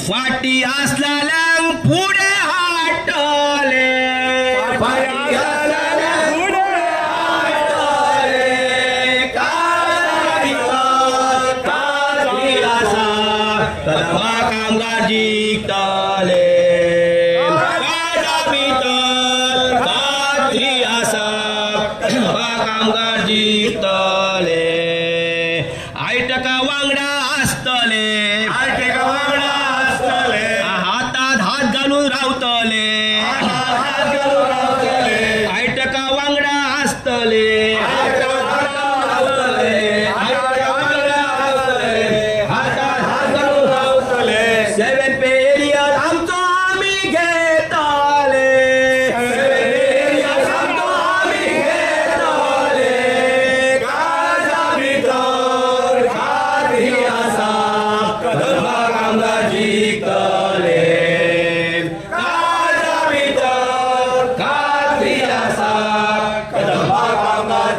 फाटी असलेल्या पुढे हाटले कदमा कामगार जिंकले कामगार जिंकले 8% वांगडा असतले हातात हात घालून रावतले 8% वांगडा असतले सेवन पे एरिया आमचो आम्ही घेतले कामगार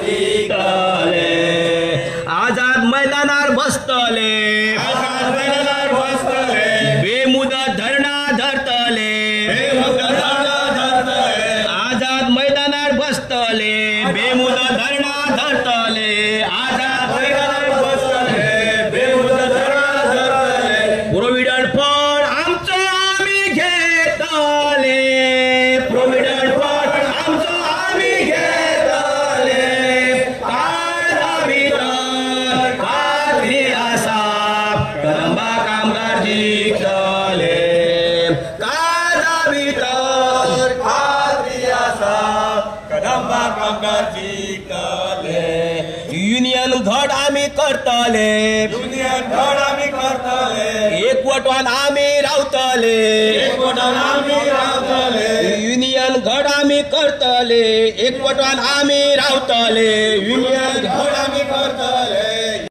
जिंकले आझाद मैदानार बसतले बेमुदत धरणा धरतले आझाद मैदानार बसतले बेमुदत धरणा धरतले आझाद मैदानार बसतले बेमुदत धरणा धरतले प्रोव्हिडंट फंड आमचो आम्ही घेतले प्रोव्हिडंट फंड आमचो आम्ही घेतले कदंबा कामगार जिंकले कदंबा कामगार जिंकले युनियन घड आम्ही करतले एकवटान आम्ही रावतले युनियन घड आम्ही करतले एकवटान आम्ही रावतले युनियन घड